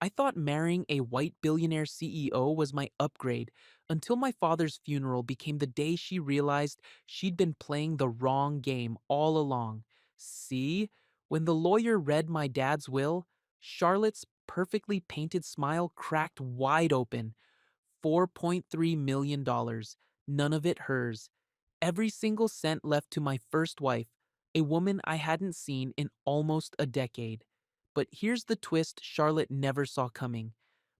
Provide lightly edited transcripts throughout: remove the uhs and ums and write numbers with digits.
I thought marrying a white billionaire CEO was my upgrade until my father's funeral became the day she realized she'd been playing the wrong game all along. See, when the lawyer read my dad's will, Charlotte's perfectly painted smile cracked wide open. $4.3 million, dollars, none of it hers. Every single cent left to my first wife, a woman I hadn't seen in almost a decade. But here's the twist Charlotte never saw coming.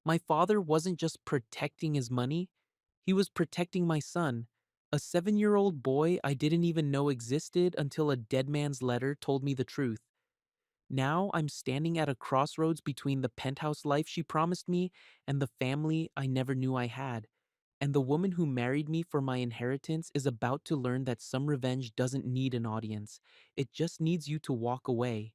My father wasn't just protecting his money, he was protecting my son, a 7-year-old boy I didn't even know existed until a dead man's letter told me the truth. Now I'm standing at a crossroads between the penthouse life she promised me and the family I never knew I had. And the woman who married me for my inheritance is about to learn that some revenge doesn't need an audience. It just needs you to walk away.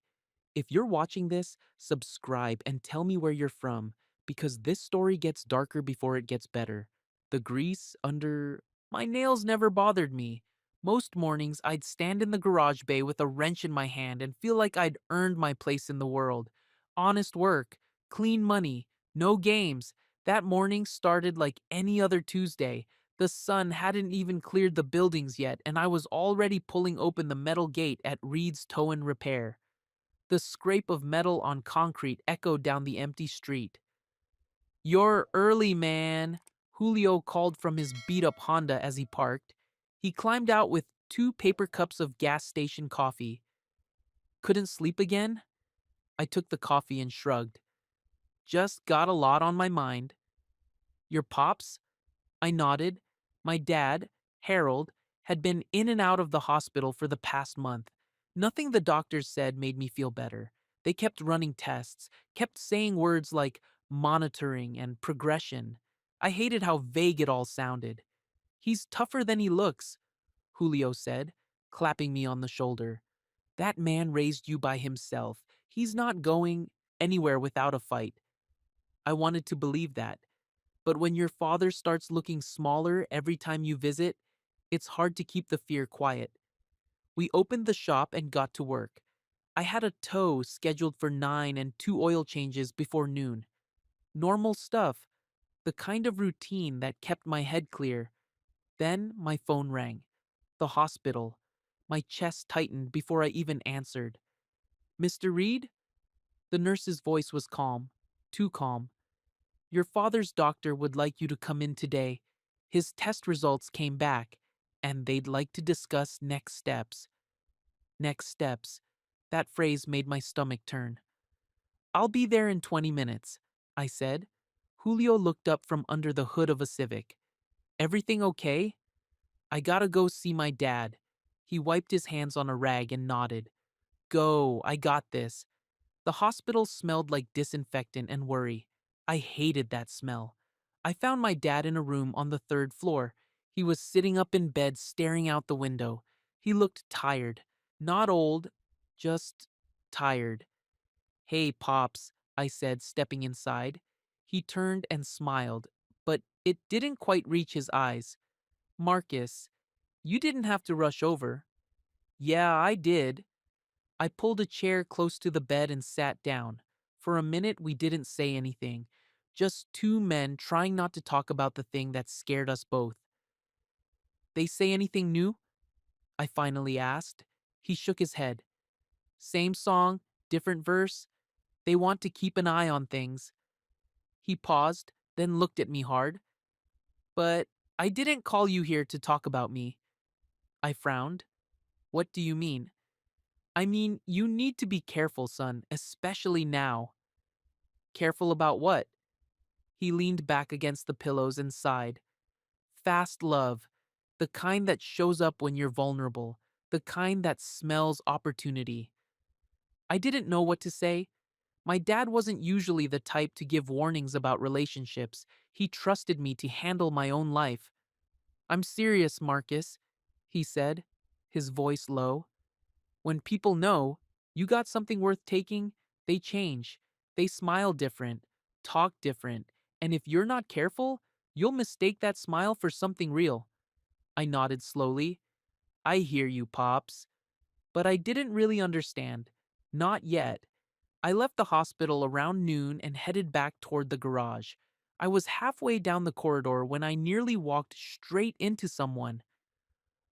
If you're watching this, subscribe and tell me where you're from, because this story gets darker before it gets better. The grease under my nails never bothered me. Most mornings, I'd stand in the garage bay with a wrench in my hand and feel like I'd earned my place in the world. Honest work, clean money, no games. That morning started like any other Tuesday. The sun hadn't even cleared the buildings yet, and I was already pulling open the metal gate at Reed's Tow and Repair. The scrape of metal on concrete echoed down the empty street. "You're early, man," Julio called from his beat up Honda as he parked. He climbed out with 2 paper cups of gas station coffee. "Couldn't sleep again?" I took the coffee and shrugged. "Just got a lot on my mind." "Your pops?" I nodded. My dad, Harold, had been in and out of the hospital for the past month. Nothing the doctors said made me feel better. They kept running tests, kept saying words like monitoring and progression. I hated how vague it all sounded. "He's tougher than he looks," Julio said, clapping me on the shoulder. "That man raised you by himself. He's not going anywhere without a fight." I wanted to believe that. But when your father starts looking smaller every time you visit, it's hard to keep the fear quiet. We opened the shop and got to work. I had a tow scheduled for 9 and 2 oil changes before noon. Normal stuff, the kind of routine that kept my head clear. Then my phone rang. The hospital. My chest tightened before I even answered. "Mr. Reed?" The nurse's voice was calm, too calm. "Your father's doctor would like you to come in today. His test results came back, and they'd like to discuss next steps." Next steps. That phrase made my stomach turn. "I'll be there in 20 minutes, I said. Julio looked up from under the hood of a Civic. "Everything okay?" "I gotta go see my dad." He wiped his hands on a rag and nodded. "Go, I got this." The hospital smelled like disinfectant and worry. I hated that smell. I found my dad in a room on the 3rd floor. He was sitting up in bed staring out the window. He looked tired. Not old, just tired. "Hey, Pops," I said, stepping inside. He turned and smiled, but it didn't quite reach his eyes. "Marcus, you didn't have to rush over." "Yeah, I did." I pulled a chair close to the bed and sat down. For a minute, we didn't say anything. Just two men trying not to talk about the thing that scared us both. "They say anything new?" I finally asked. He shook his head. "Same song, different verse. They want to keep an eye on things." He paused, then looked at me hard. "But I didn't call you here to talk about me." I frowned. "What do you mean?" "I mean, you need to be careful, son, especially now." "Careful about what?" He leaned back against the pillows and sighed. "Fast love. The kind that shows up when you're vulnerable. The kind that smells opportunity." I didn't know what to say. My dad wasn't usually the type to give warnings about relationships. He trusted me to handle my own life. "I'm serious, Marcus," he said, his voice low. "When people know you got something worth taking, they change. They smile different, talk different, and if you're not careful, you'll mistake that smile for something real." I nodded slowly. "I hear you, Pops." But I didn't really understand. Not yet. I left the hospital around noon and headed back toward the garage. I was halfway down the corridor when I nearly walked straight into someone.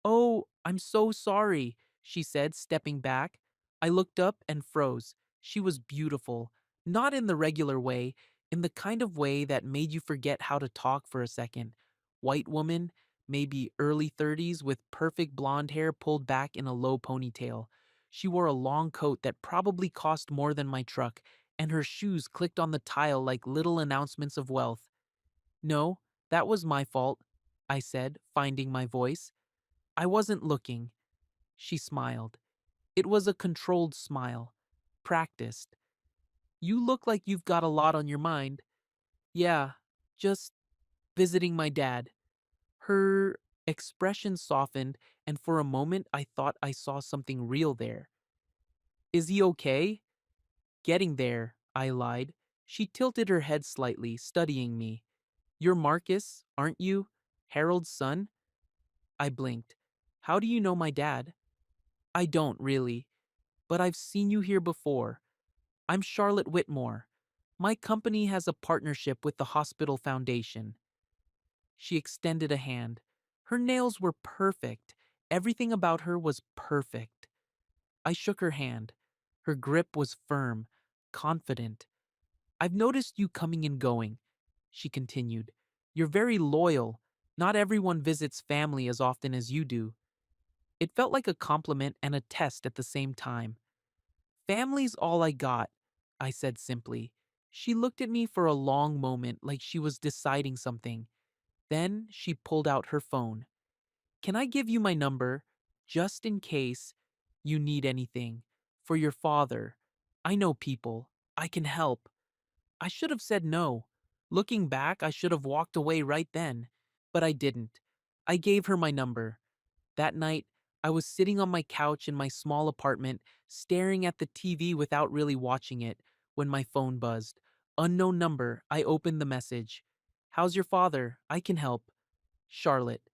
"Oh, I'm so sorry," she said, stepping back. I looked up and froze. She was beautiful, not in the regular way, in the kind of way that made you forget how to talk for a second. White woman, maybe early 30s, with perfect blonde hair pulled back in a low ponytail. She wore a long coat that probably cost more than my truck, and her shoes clicked on the tile like little announcements of wealth. "No, that was my fault," I said, finding my voice. "I wasn't looking." She smiled. It was a controlled smile. Practiced. "You look like you've got a lot on your mind." "Yeah, just visiting my dad." Her expression softened, and for a moment I thought I saw something real there. "Is he okay?" "Getting there," I lied. She tilted her head slightly, studying me. "You're Marcus, aren't you? Harold's son?" I blinked. "How do you know my dad?" "I don't, really. But I've seen you here before. I'm Charlotte Whitmore. My company has a partnership with the Hospital Foundation." She extended a hand. Her nails were perfect. Everything about her was perfect. I shook her hand. Her grip was firm, confident. "I've noticed you coming and going," she continued. "You're very loyal. Not everyone visits family as often as you do." It felt like a compliment and a test at the same time. "Family's all I got," I said simply. She looked at me for a long moment like she was deciding something. Then she pulled out her phone. "Can I give you my number? Just in case you need anything. For your father. I know people. I can help." I should have said no. Looking back, I should have walked away right then. But I didn't. I gave her my number. That night, I was sitting on my couch in my small apartment, staring at the TV without really watching it, when my phone buzzed. Unknown number, I opened the message. "How's your father? I can help. Charlotte."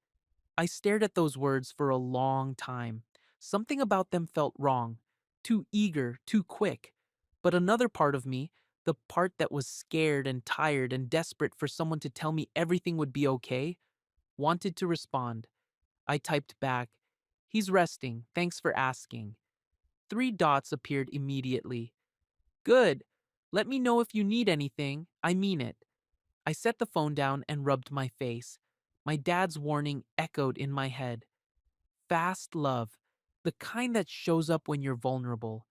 I stared at those words for a long time. Something about them felt wrong. Too eager, too quick. But another part of me, the part that was scared and tired and desperate for someone to tell me everything would be okay, wanted to respond. I typed back, "He's resting. Thanks for asking." Three dots appeared immediately. "Good. Let me know if you need anything. I mean it." I set the phone down and rubbed my face. My dad's warning echoed in my head. Fast love. The kind that shows up when you're vulnerable.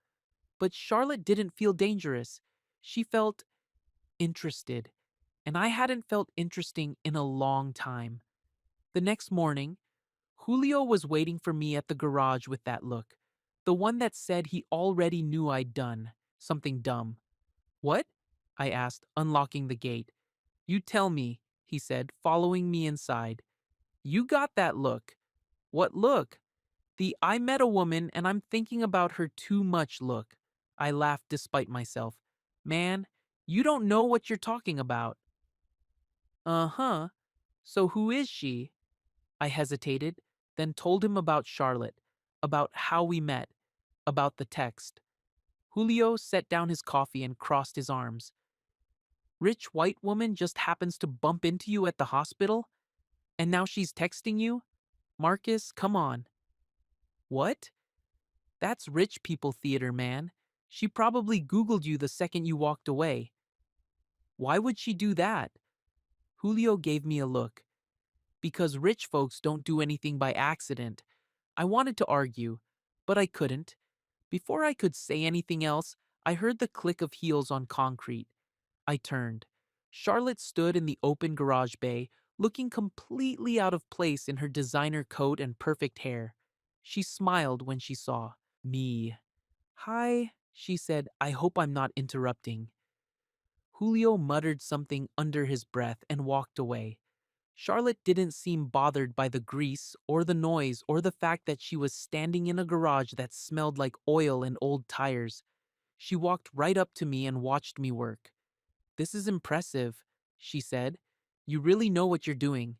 But Charlotte didn't feel dangerous. She felt interested. And I hadn't felt interesting in a long time. The next morning, Julio was waiting for me at the garage with that look. The one that said he already knew I'd done something dumb. "What?" I asked, unlocking the gate. "You tell me," he said, following me inside. "You got that look." "What look?" "The I met a woman and I'm thinking about her too much look." I laughed despite myself. "Man, you don't know what you're talking about." "Uh-huh. So who is she?" I hesitated, then told him about Charlotte, about how we met, about the text. Julio set down his coffee and crossed his arms. "Rich white woman just happens to bump into you at the hospital? And now she's texting you? Marcus, come on." "What?" "That's rich people theater, man. She probably Googled you the second you walked away." "Why would she do that?" Julio gave me a look. "Because rich folks don't do anything by accident." I wanted to argue, but I couldn't. Before I could say anything else, I heard the click of heels on concrete. I turned. Charlotte stood in the open garage bay, looking completely out of place in her designer coat and perfect hair. She smiled when she saw me. "Hi," she said. "I hope I'm not interrupting." Julio muttered something under his breath and walked away. Charlotte didn't seem bothered by the grease or the noise or the fact that she was standing in a garage that smelled like oil and old tires. She walked right up to me and watched me work. "This is impressive," she said. "You really know what you're doing."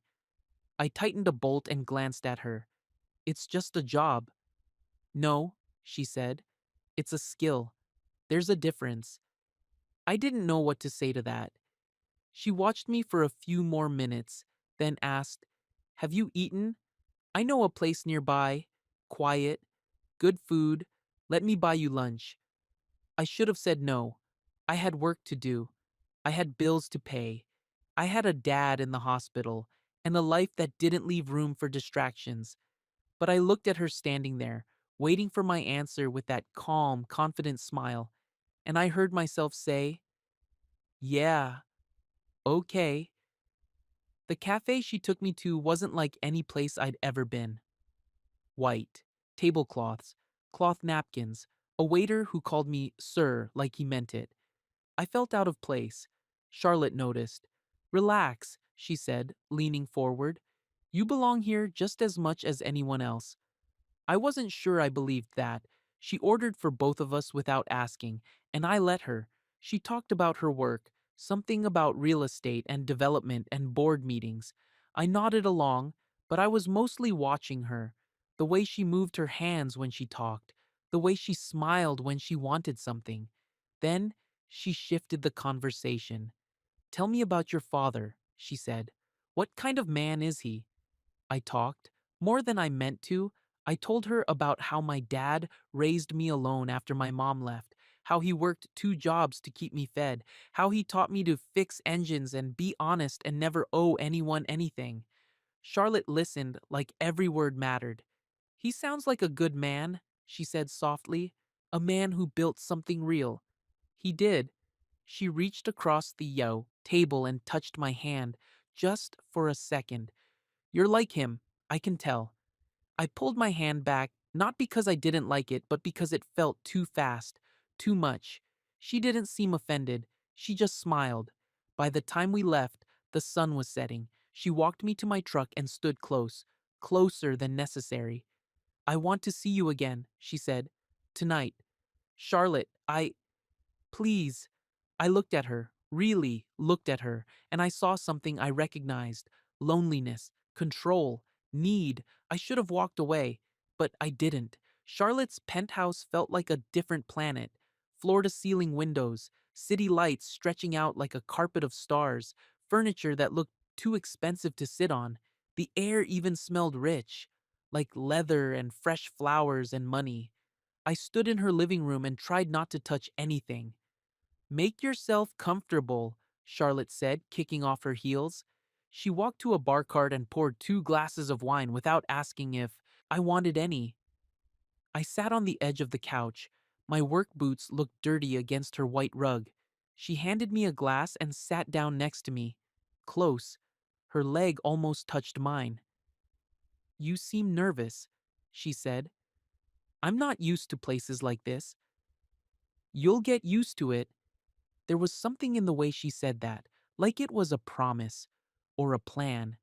I tightened a bolt and glanced at her. "It's just a job." "No," she said. "It's a skill." There's a difference. I didn't know what to say to that. She watched me for a few more minutes, then asked, "Have you eaten? I know a place nearby. Quiet, good food. Let me buy you lunch." I should have said no. I had work to do. I had bills to pay. I had a dad in the hospital and a life that didn't leave room for distractions. But I looked at her standing there, waiting for my answer with that calm, confident smile, and I heard myself say, "Yeah, okay." The cafe she took me to wasn't like any place I'd ever been. White, tablecloths, cloth napkins, a waiter who called me sir like he meant it. I felt out of place. Charlotte noticed. "Relax," she said, leaning forward. "You belong here just as much as anyone else." I wasn't sure I believed that. She ordered for both of us without asking, and I let her. She talked about her work, something about real estate and development and board meetings. I nodded along, but I was mostly watching her. The way she moved her hands when she talked, the way she smiled when she wanted something. Then she shifted the conversation. "Tell me about your father," she said. "What kind of man is he?" I talked, more than I meant to. I told her about how my dad raised me alone after my mom left, how he worked 2 jobs to keep me fed, how he taught me to fix engines and be honest and never owe anyone anything. Charlotte listened like every word mattered. "He sounds like a good man," she said softly, "a man who built something real." He did. She reached across the table and touched my hand, just for a second. "You're like him, I can tell." I pulled my hand back, not because I didn't like it, but because it felt too fast, too much. She didn't seem offended. She just smiled. By the time we left, the sun was setting. She walked me to my truck and stood close, closer than necessary. "I want to see you again," she said. "Tonight." "Charlotte, please." I looked at her, really looked at her, and I saw something I recognized: loneliness, control, need. I should have walked away, but I didn't. Charlotte's penthouse felt like a different planet. Floor to ceiling windows, city lights stretching out like a carpet of stars, furniture that looked too expensive to sit on. The air even smelled rich, like leather and fresh flowers and money. I stood in her living room and tried not to touch anything. "Make yourself comfortable," Charlotte said, kicking off her heels. She walked to a bar cart and poured 2 glasses of wine without asking if I wanted any. I sat on the edge of the couch. My work boots looked dirty against her white rug. She handed me a glass and sat down next to me. Close. Her leg almost touched mine. "You seem nervous," she said. "I'm not used to places like this." "You'll get used to it." There was something in the way she said that, like it was a promise or a plan.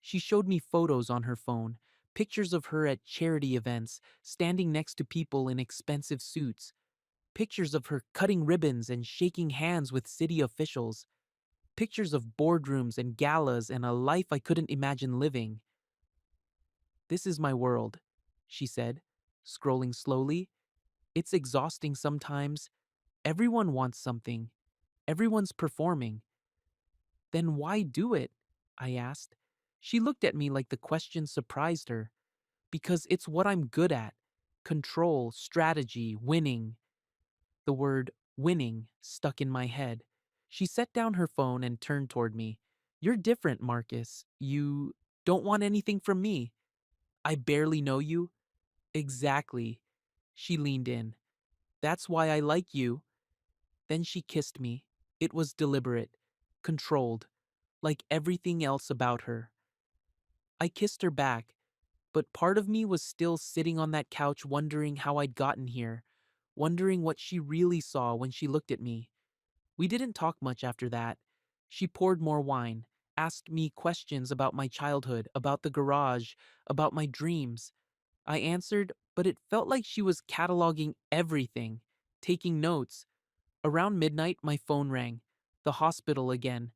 She showed me photos on her phone, pictures of her at charity events, standing next to people in expensive suits, pictures of her cutting ribbons and shaking hands with city officials, pictures of boardrooms and galas and a life I couldn't imagine living. "This is my world," she said, scrolling slowly. "It's exhausting sometimes. Everyone wants something. Everyone's performing." "Then why do it?" I asked. She looked at me like the question surprised her. "Because it's what I'm good at. Control, strategy, winning." The word winning stuck in my head. She set down her phone and turned toward me. "You're different, Marcus. You don't want anything from me. I barely know you." "Exactly." She leaned in. "That's why I like you." Then she kissed me. It was deliberate, controlled, like everything else about her. I kissed her back, but part of me was still sitting on that couch wondering how I'd gotten here, wondering what she really saw when she looked at me. We didn't talk much after that. She poured more wine, asked me questions about my childhood, about the garage, about my dreams. I answered, but it felt like she was cataloging everything, taking notes. Around midnight, my phone rang. The hospital again.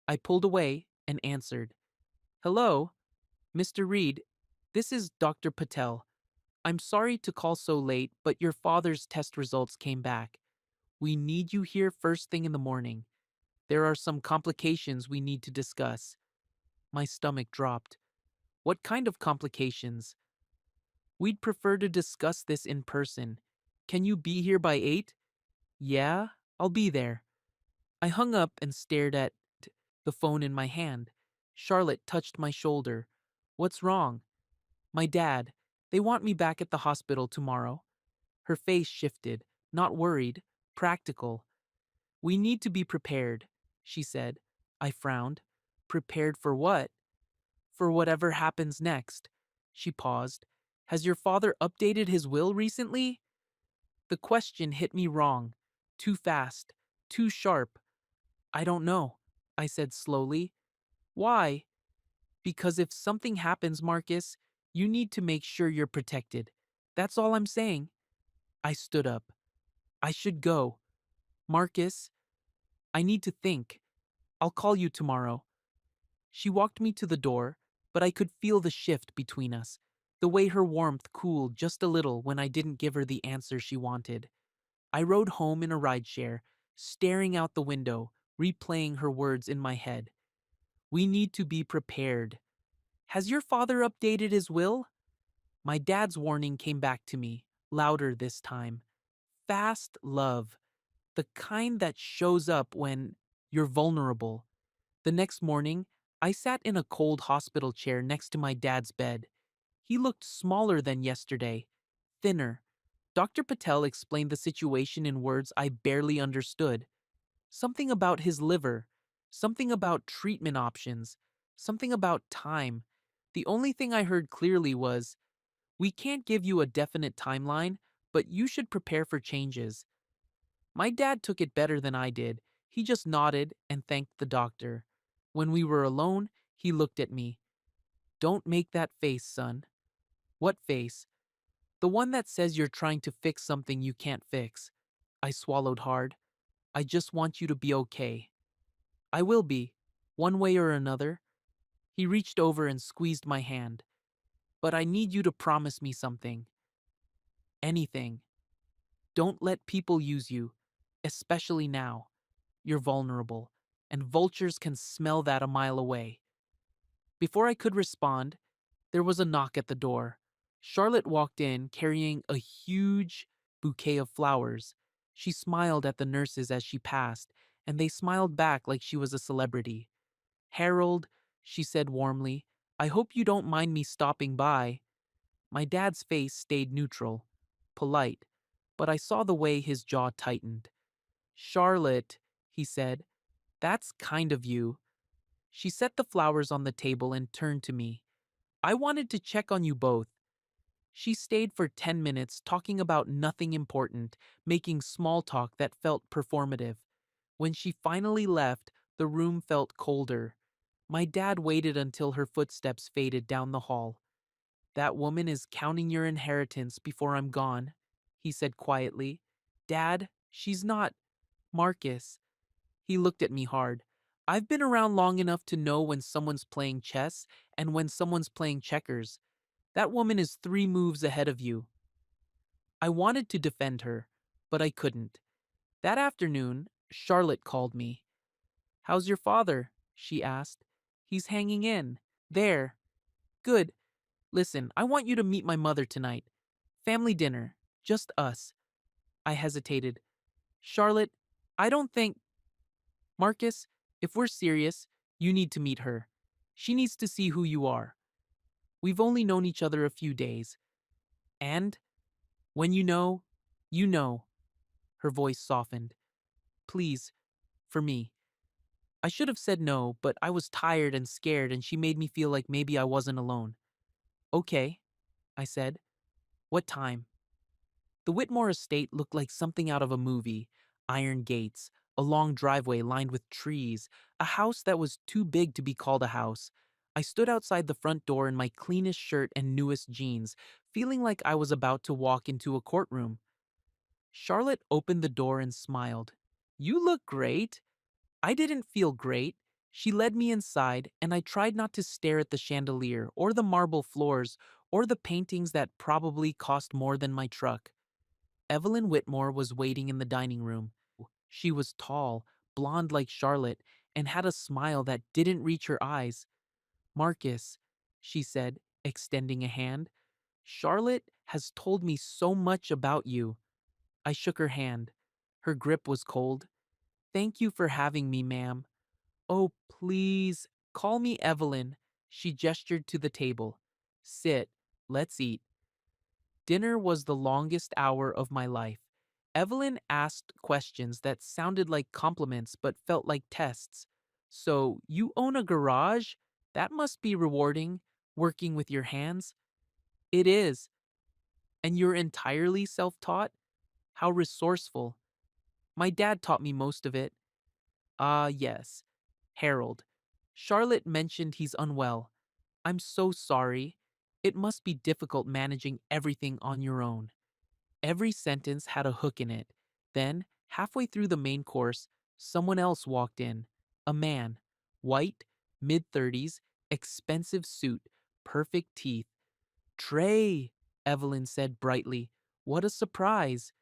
I pulled away and answered. "Hello, Mr. Reed. This is Dr. Patel. I'm sorry to call so late, but your father's test results came back." We need you here first thing in the morning. There are some complications we need to discuss. My stomach dropped. What kind of complications? We'd prefer to discuss this in person. Can you be here by 8? Yeah, I'll be there. I hung up and stared at the phone in my hand. Charlotte touched my shoulder. What's wrong? My dad. They want me back at the hospital tomorrow. Her face shifted, not worried, practical. We need to be prepared, she said. I frowned. Prepared for what? For whatever happens next. She paused. Has your father updated his will recently? The question hit me wrong. Too fast. Too sharp. I don't know, I said slowly. Why? Because if something happens, Marcus, you need to make sure you're protected. That's all I'm saying. I stood up. I should go. Marcus, I need to think. I'll call you tomorrow. She walked me to the door, but I could feel the shift between us, the way her warmth cooled just a little when I didn't give her the answer she wanted. I rode home in a rideshare, staring out the window, replaying her words in my head. We need to be prepared. Has your father updated his will? My dad's warning came back to me, louder this time. Fast love. The kind that shows up when you're vulnerable. The next morning, I sat in a cold hospital chair next to my dad's bed. He looked smaller than yesterday, thinner. Dr. Patel explained the situation in words I barely understood. Something about his liver, something about treatment options, something about time. The only thing I heard clearly was, we can't give you a definite timeline, but you should prepare for changes. My dad took it better than I did. He just nodded and thanked the doctor. When we were alone, he looked at me. Don't make that face, son. What face? The one that says you're trying to fix something you can't fix. I swallowed hard. I just want you to be okay. I will be, one way or another. He reached over and squeezed my hand. But I need you to promise me something. Anything. Don't let people use you, especially now. You're vulnerable, and vultures can smell that a mile away. Before I could respond, there was a knock at the door. Charlotte walked in carrying a huge bouquet of flowers. She smiled at the nurses as she passed, and they smiled back like she was a celebrity. Harold, she said warmly, I hope you don't mind me stopping by. My dad's face stayed neutral, polite, but I saw the way his jaw tightened. Charlotte, he said, that's kind of you. She set the flowers on the table and turned to me. I wanted to check on you both. She stayed for 10 minutes talking about nothing important, making small talk that felt performative. When she finally left, the room felt colder. My dad waited until her footsteps faded down the hall. That woman is counting your inheritance before I'm gone, he said quietly. Dad, she's not. Marcus. He looked at me hard. I've been around long enough to know when someone's playing chess and when someone's playing checkers. That woman is 3 moves ahead of you. I wanted to defend her, but I couldn't. That afternoon, Charlotte called me. How's your father? She asked. He's hanging in. There. Good. Listen, I want you to meet my mother tonight. Family dinner. Just us. I hesitated. Charlotte, I don't think. Marcus, if we're serious, you need to meet her. She needs to see who you are. We've only known each other a few days. And when you know, you know. Her voice softened. Please, for me. I should have said no, but I was tired and scared and she made me feel like maybe I wasn't alone. Okay, I said. What time? The Whitmore estate looked like something out of a movie. Iron gates, a long driveway lined with trees, a house that was too big to be called a house. I stood outside the front door in my cleanest shirt and newest jeans, feeling like I was about to walk into a courtroom. Charlotte opened the door and smiled. You look great. I didn't feel great. She led me inside, and I tried not to stare at the chandelier or the marble floors or the paintings that probably cost more than my truck. Evelyn Whitmore was waiting in the dining room. She was tall, blonde like Charlotte, and had a smile that didn't reach her eyes. Marcus, she said, extending a hand, Charlotte has told me so much about you. I shook her hand. Her grip was cold. Thank you for having me, ma'am. Oh, please, call me Evelyn. She gestured to the table. Sit, let's eat. Dinner was the longest hour of my life. Evelyn asked questions that sounded like compliments but felt like tests. So, you own a garage? That must be rewarding, working with your hands. It is. And you're entirely self taught? How resourceful. My dad taught me most of it. Ah, yes. Harold. Charlotte mentioned he's unwell. I'm so sorry. It must be difficult managing everything on your own. Every sentence had a hook in it. Then, halfway through the main course, someone else walked in. A man. White, mid-30s, expensive suit, perfect teeth. Trey, Evelyn said brightly. What a surprise.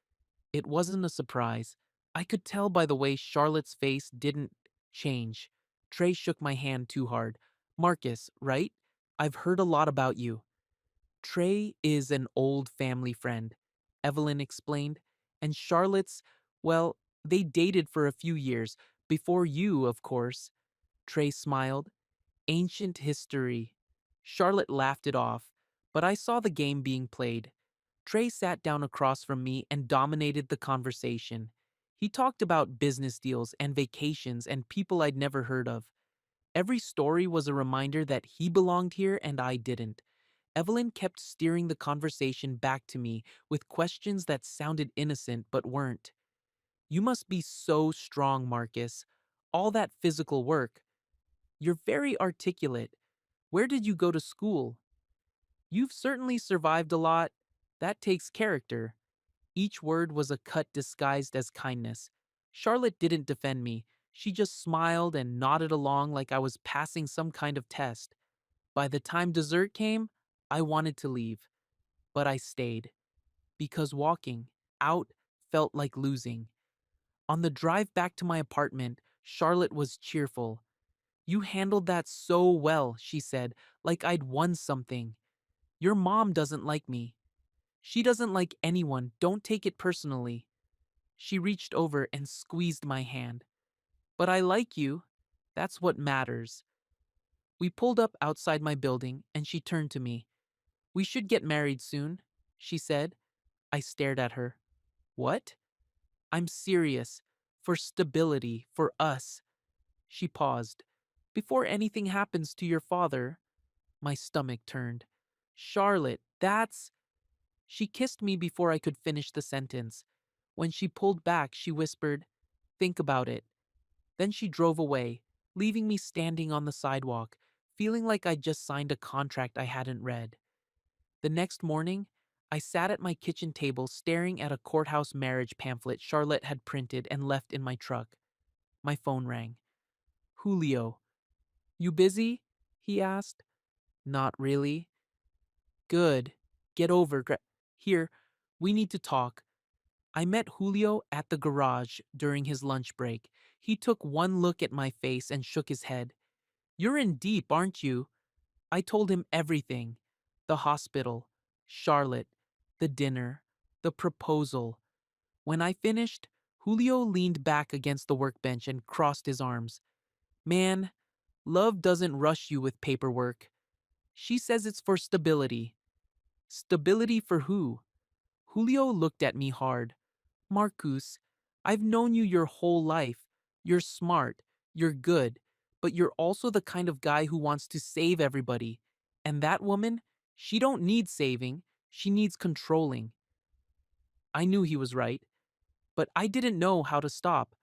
It wasn't a surprise. I could tell by the way Charlotte's face didn't change. Trey shook my hand too hard. Marcus, right? I've heard a lot about you. Trey is an old family friend, Evelyn explained, and Charlotte's, well, they dated for a few years, before you, of course. Trey smiled. Ancient history. Charlotte laughed it off, but I saw the game being played. Trey sat down across from me and dominated the conversation. He talked about business deals and vacations and people I'd never heard of. Every story was a reminder that he belonged here and I didn't. Evelyn kept steering the conversation back to me with questions that sounded innocent but weren't. You must be so strong, Marcus. All that physical work. You're very articulate. Where did you go to school? You've certainly survived a lot. That takes character. Each word was a cut disguised as kindness. Charlotte didn't defend me. She just smiled and nodded along like I was passing some kind of test. By the time dessert came, I wanted to leave. But I stayed. Because walking out felt like losing. On the drive back to my apartment, Charlotte was cheerful. You handled that so well, she said, like I'd won something. Your mom doesn't like me. She doesn't like anyone. Don't take it personally. She reached over and squeezed my hand. But I like you. That's what matters. We pulled up outside my building, and she turned to me. We should get married soon, she said. I stared at her. What? I'm serious. For stability, for us. She paused. Before anything happens to your father. My stomach turned. Charlotte, that's. She kissed me before I could finish the sentence. When she pulled back, she whispered, Think about it. Then she drove away, leaving me standing on the sidewalk, feeling like I'd just signed a contract I hadn't read. The next morning, I sat at my kitchen table staring at a courthouse marriage pamphlet Charlotte had printed and left in my truck. My phone rang. Julio. You busy? He asked. Not really. Good. Get over. Here, we need to talk. I met Julio at the garage during his lunch break. He took one look at my face and shook his head. You're in deep, aren't you? I told him everything. The hospital, Charlotte, the dinner, the proposal. When I finished, Julio leaned back against the workbench and crossed his arms. Man, love doesn't rush you with paperwork. She says it's for stability. Stability for who? Julio looked at me hard. Marcus, I've known you your whole life. You're smart, you're good, but you're also the kind of guy who wants to save everybody. And that woman, she don't need saving, she needs controlling. I knew he was right, but I didn't know how to stop.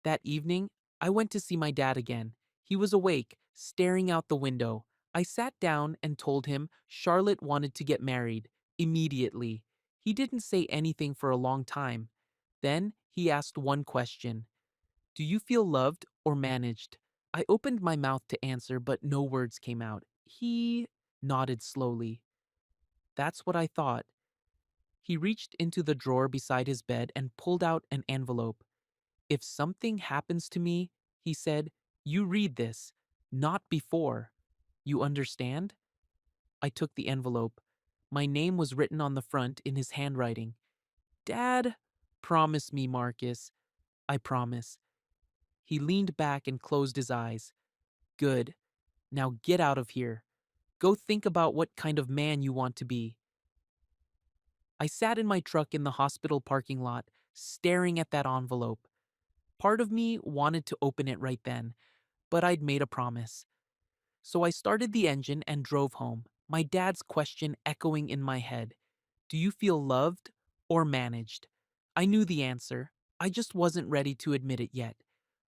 That evening, I went to see my dad again. He was awake, staring out the window. I sat down and told him Charlotte wanted to get married, immediately. He didn't say anything for a long time. Then he asked one question. Do you feel loved or managed? I opened my mouth to answer, but no words came out. He nodded slowly. That's what I thought. He reached into the drawer beside his bed and pulled out an envelope. If something happens to me, he said, you read this, not before. You understand? I took the envelope. My name was written on the front in his handwriting. Dad, promise me, Marcus. I promise. He leaned back and closed his eyes. Good. Now get out of here. Go think about what kind of man you want to be. I sat in my truck in the hospital parking lot, staring at that envelope. Part of me wanted to open it right then, but I'd made a promise. So I started the engine and drove home, my dad's question echoing in my head. Do you feel loved or managed? I knew the answer. I just wasn't ready to admit it yet.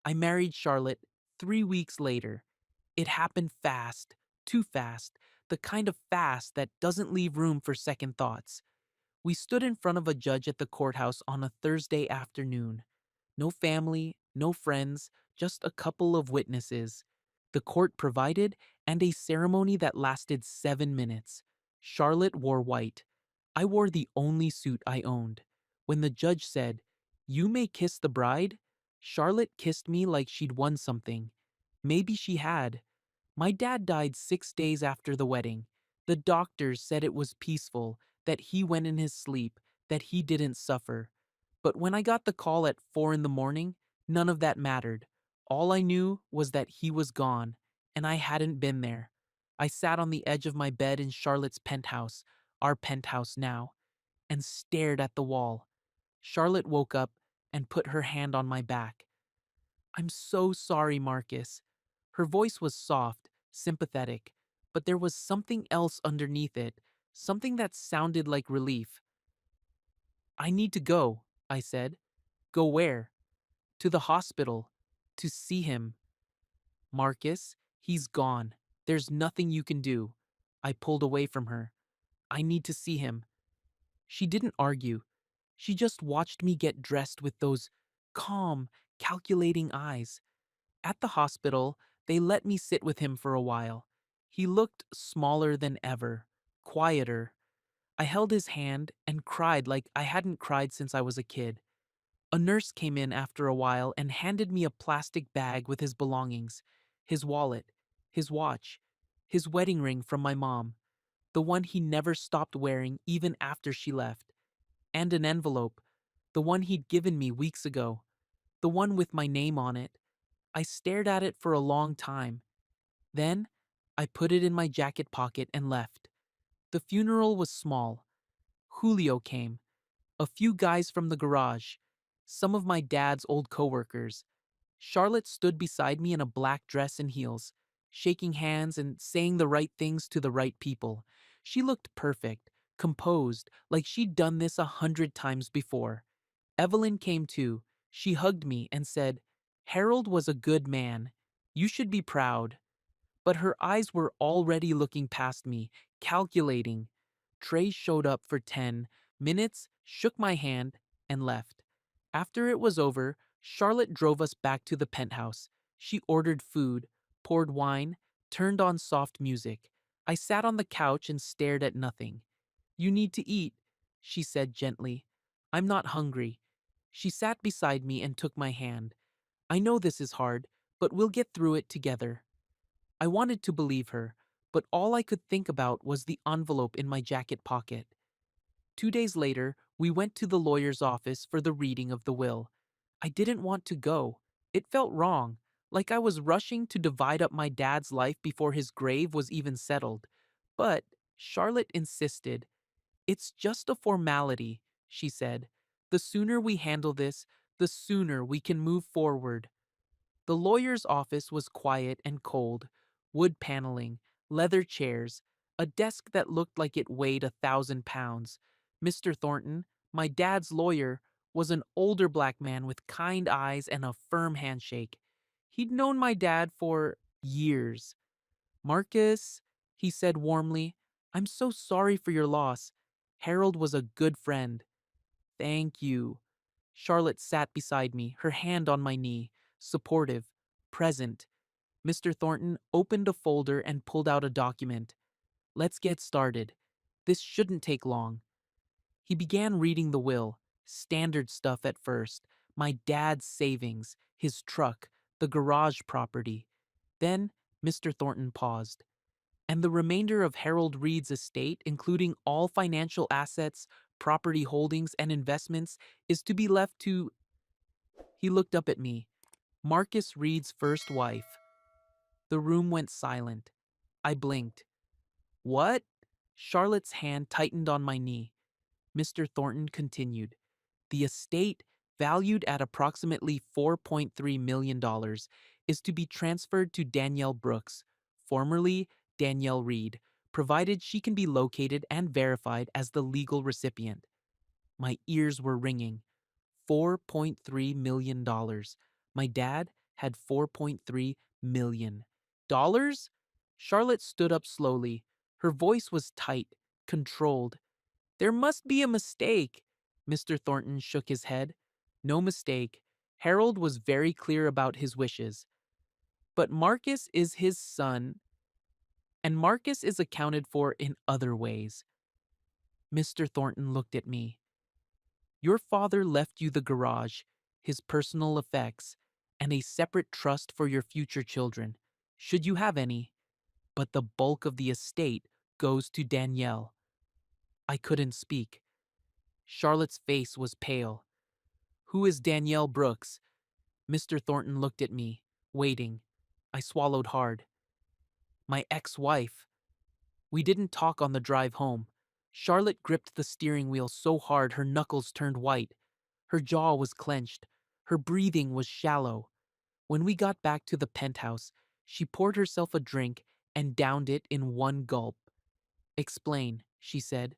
I married Charlotte 3 weeks later. It happened fast, too fast, the kind of fast that doesn't leave room for second thoughts. We stood in front of a judge at the courthouse on a Thursday afternoon. No family, no friends, just a couple of witnesses. The court provided, and a ceremony that lasted 7 minutes. Charlotte wore white. I wore the only suit I owned. When the judge said, "You may kiss the bride," Charlotte kissed me like she'd won something. Maybe she had. My dad died 6 days after the wedding. The doctors said it was peaceful, that he went in his sleep, that he didn't suffer. But when I got the call at 4 in the morning, none of that mattered. All I knew was that he was gone, and I hadn't been there. I sat on the edge of my bed in Charlotte's penthouse, our penthouse now, and stared at the wall. Charlotte woke up and put her hand on my back. I'm so sorry, Marcus. Her voice was soft, sympathetic, but there was something else underneath it, something that sounded like relief. I need to go, I said. Go where? To the hospital. To see him. Marcus, he's gone. There's nothing you can do. I pulled away from her. I need to see him. She didn't argue. She just watched me get dressed with those calm, calculating eyes. At the hospital, they let me sit with him for a while. He looked smaller than ever, quieter. I held his hand and cried like I hadn't cried since I was a kid. A nurse came in after a while and handed me a plastic bag with his belongings, his wallet, his watch, his wedding ring from my mom, the one he never stopped wearing even after she left, and an envelope, the one he'd given me weeks ago, the one with my name on it. I stared at it for a long time. Then, I put it in my jacket pocket and left. The funeral was small. Julio came, a few guys from the garage, some of my dad's old coworkers. Charlotte stood beside me in a black dress and heels, shaking hands and saying the right things to the right people. She looked perfect, composed, like she'd done this 100 times before. Evelyn came too. She hugged me and said, Harold was a good man. You should be proud. But her eyes were already looking past me, calculating. Trey showed up for 10 minutes, shook my hand, and left. After it was over, Charlotte drove us back to the penthouse. She ordered food, poured wine, turned on soft music. I sat on the couch and stared at nothing. You need to eat, she said gently. I'm not hungry. She sat beside me and took my hand. I know this is hard, but we'll get through it together. I wanted to believe her, but all I could think about was the envelope in my jacket pocket. 2 days later, we went to the lawyer's office for the reading of the will. I didn't want to go. It felt wrong, like I was rushing to divide up my dad's life before his grave was even settled. But Charlotte insisted. It's just a formality, she said. The sooner we handle this, the sooner we can move forward. The lawyer's office was quiet and cold, wood paneling, leather chairs, a desk that looked like it weighed 1,000 pounds. Mr. Thornton, my dad's lawyer, was an older black man with kind eyes and a firm handshake. He'd known my dad for years. Marcus, he said warmly, I'm so sorry for your loss. Harold was a good friend. Thank you. Charlotte sat beside me, her hand on my knee, supportive, present. Mr. Thornton opened a folder and pulled out a document. Let's get started. This shouldn't take long. He began reading the will, standard stuff at first, My dad's savings, his truck, the garage property. Then Mr. Thornton paused. And the remainder of Harold Reed's estate, including all financial assets, property holdings, and investments, is to be left to. He looked up at me. Marcus Reed's first wife. The room went silent. I blinked. What? Charlotte's hand tightened on my knee. Mr. Thornton continued. The estate, valued at approximately $4.3 million, is to be transferred to Danielle Brooks, formerly Danielle Reed, provided she can be located and verified as the legal recipient. My ears were ringing. $4.3 million. My dad had $4.3 million. Dollars? Charlotte stood up slowly. Her voice was tight, controlled. There must be a mistake. Mr. Thornton shook his head. No mistake. Harold was very clear about his wishes. But Marcus is his son, and Marcus is accounted for in other ways. Mr. Thornton looked at me. Your father left you the garage, his personal effects, and a separate trust for your future children, should you have any. But the bulk of the estate goes to Danielle. I couldn't speak. Charlotte's face was pale. Who is Danielle Brooks? Mr. Thornton looked at me, waiting. I swallowed hard. My ex-wife. We didn't talk on the drive home. Charlotte gripped the steering wheel so hard her knuckles turned white. Her jaw was clenched. Her breathing was shallow. When we got back to the penthouse, she poured herself a drink and downed it in one gulp. Explain, she said.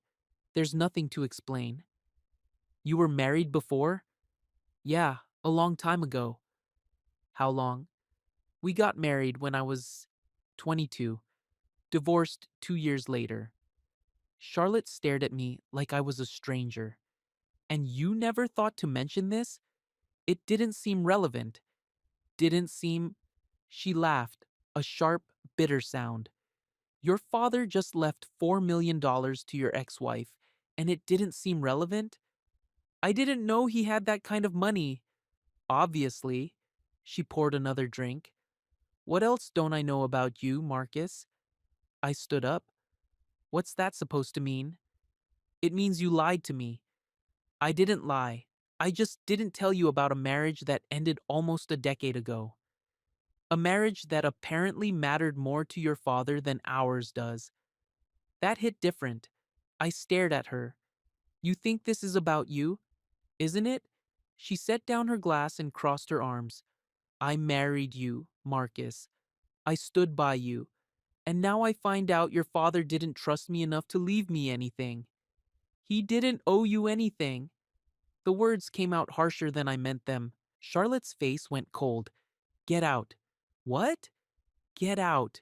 There's nothing to explain. You were married before? Yeah, a long time ago. How long? We got married when I was 22, divorced 2 years later. Charlotte stared at me like I was a stranger. And you never thought to mention this? It didn't seem relevant. Didn't seem. She laughed, a sharp, bitter sound. Your father just left $4 million to your ex-wife, and it didn't seem relevant? I didn't know he had that kind of money. Obviously. She poured another drink. What else don't I know about you, Marcus? I stood up. What's that supposed to mean? It means you lied to me. I didn't lie. I just didn't tell you about a marriage that ended almost a decade ago. A marriage that apparently mattered more to your father than ours does. That hit different. I stared at her. You think this is about you? Isn't it? She set down her glass and crossed her arms. I married you, Marcus. I stood by you. And now I find out your father didn't trust me enough to leave me anything. He didn't owe you anything. The words came out harsher than I meant them. Charlotte's face went cold. Get out. What? Get out.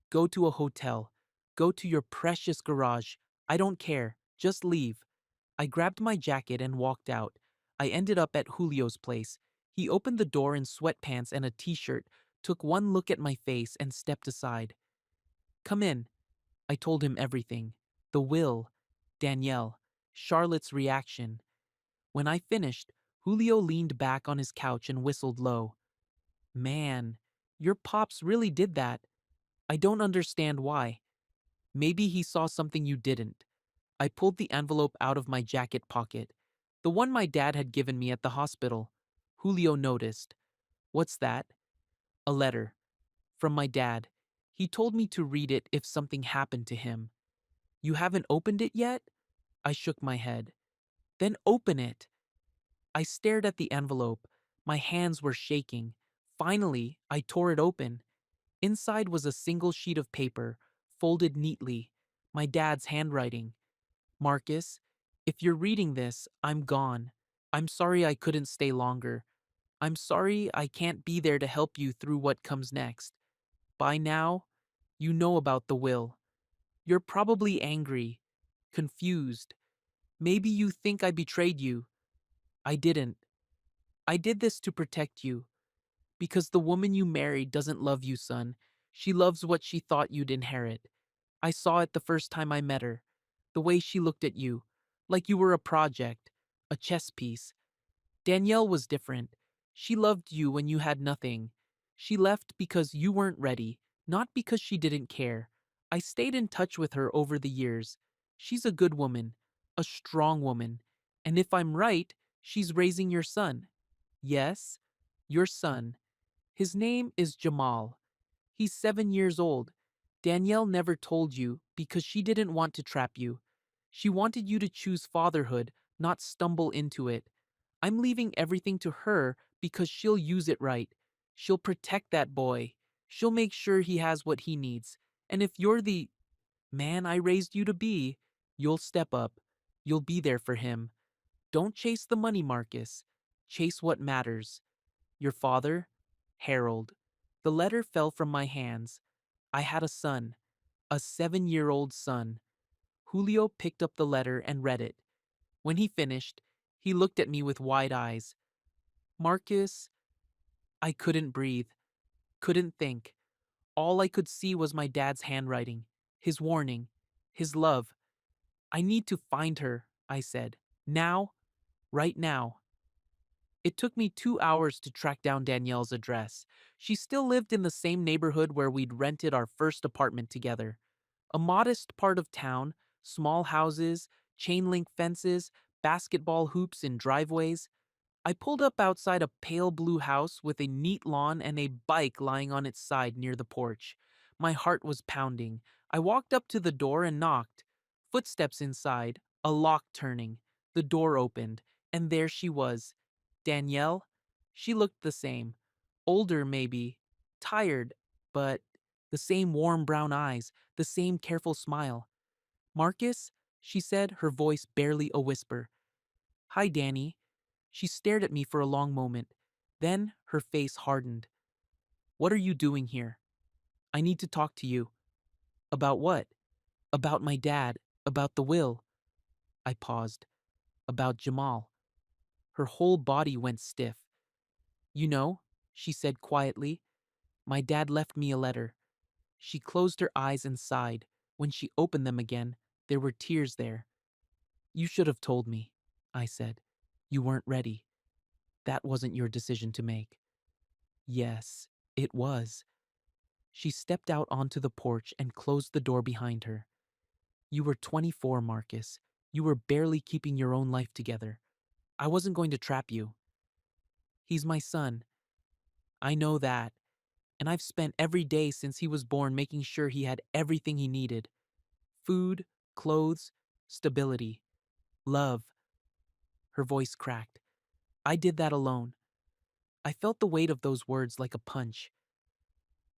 Go to a hotel. Go to your precious garage. I don't care. Just leave. I grabbed my jacket and walked out. I ended up at Julio's place. He opened the door in sweatpants and a t-shirt, took one look at my face, and stepped aside. Come in. I told him everything. The will, Danielle, Charlotte's reaction. When I finished, Julio leaned back on his couch and whistled low. Man, your pops really did that. I don't understand why. Maybe he saw something you didn't. I pulled the envelope out of my jacket pocket, the one my dad had given me at the hospital. Julio noticed. What's that? A letter. From my dad. He told me to read it if something happened to him. You haven't opened it yet? I shook my head. Then open it. I stared at the envelope. My hands were shaking. Finally, I tore it open. Inside was a single sheet of paper, folded neatly. My dad's handwriting. Marcus, if you're reading this, I'm gone. I'm sorry I couldn't stay longer. I'm sorry I can't be there to help you through what comes next. By now, you know about the will. You're probably angry, confused. Maybe you think I betrayed you. I didn't. I did this to protect you. Because the woman you married doesn't love you, son. She loves what she thought you'd inherit. I saw it the first time I met her. The way she looked at you. Like you were a project. A chess piece. Danielle was different. She loved you when you had nothing. She left because you weren't ready, not because she didn't care. I stayed in touch with her over the years. She's a good woman, a strong woman. And if I'm right, she's raising your son. Yes, your son. His name is Jamal. He's 7 years old. Danielle never told you because she didn't want to trap you. She wanted you to choose fatherhood, not stumble into it. I'm leaving everything to her because she'll use it right. She'll protect that boy. She'll make sure he has what he needs. And if you're the man I raised you to be, you'll step up. You'll be there for him. Don't chase the money, Marcus. Chase what matters. Your father, Harold. The letter fell from my hands. I had a son, a 7-year-old son. Julio picked up the letter and read it. When he finished, he looked at me with wide eyes. Marcus, I couldn't breathe, couldn't think. All I could see was my dad's handwriting, his warning, his love. I need to find her, I said. Now, right now. It took me 2 hours to track down Danielle's address. She still lived in the same neighborhood where we'd rented our first apartment together. A modest part of town, small houses, chain link fences, basketball hoops in driveways. I pulled up outside a pale blue house with a neat lawn and a bike lying on its side near the porch. My heart was pounding. I walked up to the door and knocked. Footsteps inside, a lock turning. The door opened, and there she was. Danielle? She looked the same. Older, maybe. Tired, but the same warm brown eyes, the same careful smile. Marcus? She said, her voice barely a whisper. Hi, Danny. She stared at me for a long moment. Then her face hardened. What are you doing here? I need to talk to you. About what? About my dad. About the will. I paused. About Jamal. Her whole body went stiff. You know, she said quietly, my dad left me a letter. She closed her eyes and sighed. When she opened them again, there were tears there. You should have told me, I said. You weren't ready. That wasn't your decision to make. Yes, it was. She stepped out onto the porch and closed the door behind her. You were 24, Marcus. You were barely keeping your own life together. I wasn't going to trap you. He's my son. I know that. And I've spent every day since he was born making sure he had everything he needed. Food, clothes, stability, love. Her voice cracked. I did that alone. I felt the weight of those words like a punch.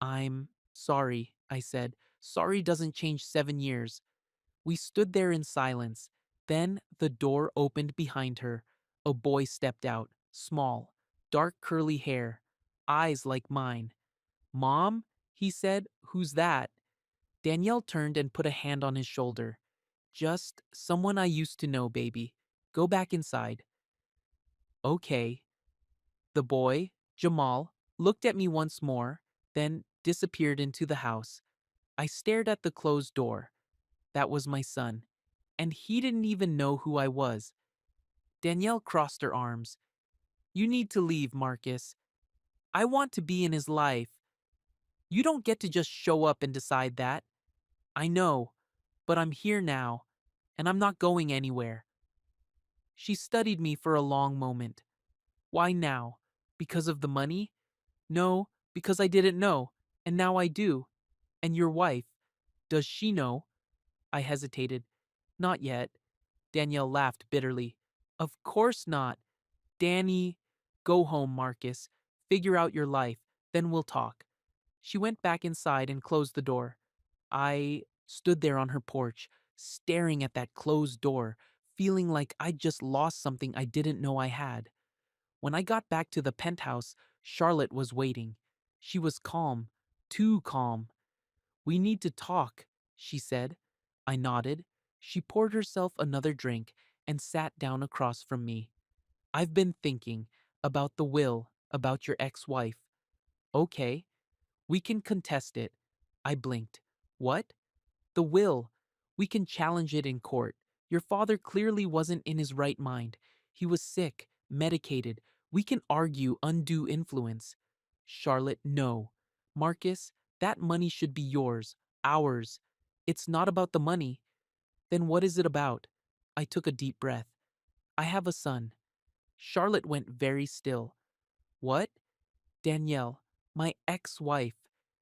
I'm sorry, I said. Sorry doesn't change 7 years. We stood there in silence. Then the door opened behind her. A boy stepped out, small, dark curly hair, eyes like mine. Mom? He said. Who's that? Danielle turned and put a hand on his shoulder. Just someone I used to know, baby. Go back inside. Okay. The boy, Jamal, looked at me once more, then disappeared into the house. I stared at the closed door. That was my son. And he didn't even know who I was. Danielle crossed her arms. You need to leave, Marcus. I want to be in his life. You don't get to just show up and decide that. I know, but I'm here now, and I'm not going anywhere. She studied me for a long moment. Why now? Because of the money? No, because I didn't know, and now I do. And your wife, does she know? I hesitated. Not yet. Danielle laughed bitterly. Of course not. Danny, go home, Marcus. Figure out your life, then we'll talk. She went back inside and closed the door. I stood there on her porch, staring at that closed door, feeling like I'd just lost something I didn't know I had. When I got back to the penthouse, Charlotte was waiting. She was calm, too calm. We need to talk, she said. I nodded. She poured herself another drink and sat down across from me. I've been thinking about the will, about your ex-wife. Okay, we can contest it. I blinked. What? The will. We can challenge it in court. Your father clearly wasn't in his right mind. He was sick, medicated. We can argue undue influence. Charlotte, no. Marcus, that money should be yours, ours. It's not about the money. Then what is it about? I took a deep breath. I have a son. Charlotte went very still. What? Danielle, my ex-wife.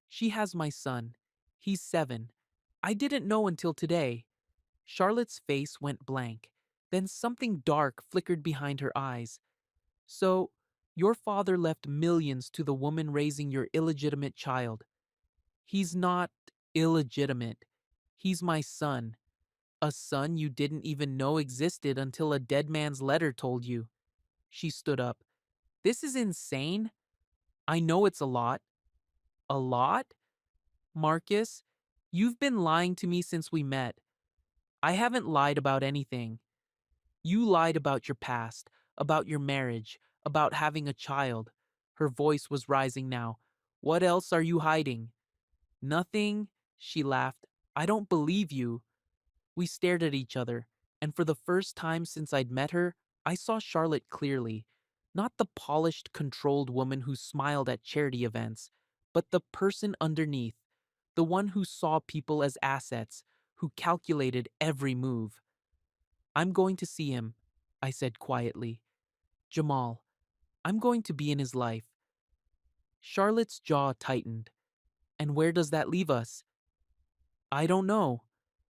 She has my son. He's 7. I didn't know until today. Charlotte's face went blank. Then something dark flickered behind her eyes. So, your father left millions to the woman raising your illegitimate child. He's not illegitimate. He's my son. A son you didn't even know existed until a dead man's letter told you. She stood up. This is insane. I know it's a lot. A lot? Marcus, you've been lying to me since we met. I haven't lied about anything. You lied about your past, about your marriage, about having a child. Her voice was rising now. What else are you hiding? Nothing, she laughed. I don't believe you. We stared at each other, and for the first time since I'd met her, I saw Charlotte clearly. Not the polished, controlled woman who smiled at charity events, but the person underneath, the one who saw people as assets, who calculated every move. I'm going to see him, I said quietly. Jamal, I'm going to be in his life. Charlotte's jaw tightened. And where does that leave us? I don't know.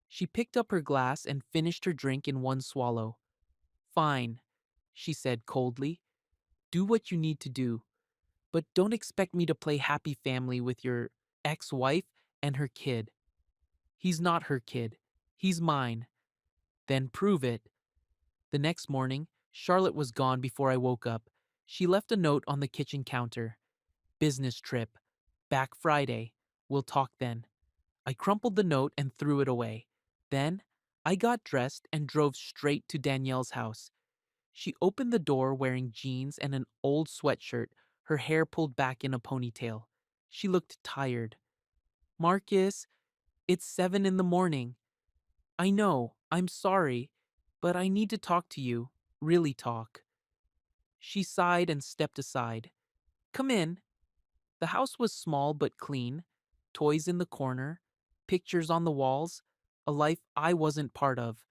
She picked up her glass and finished her drink in one swallow. Fine, she said coldly. Do what you need to do. But don't expect me to play happy family with your ex-wife and her kid. He's not her kid. He's mine. Then prove it. The next morning, Charlotte was gone before I woke up. She left a note on the kitchen counter. Business trip. Back Friday. We'll talk then. I crumpled the note and threw it away. Then, I got dressed and drove straight to Danielle's house. She opened the door wearing jeans and an old sweatshirt, her hair pulled back in a ponytail. She looked tired. Marcus, it's 7 in the morning. I know, I'm sorry, but I need to talk to you. Really talk. She sighed and stepped aside. Come in. The house was small but clean, toys in the corner, pictures on the walls, a life I wasn't part of.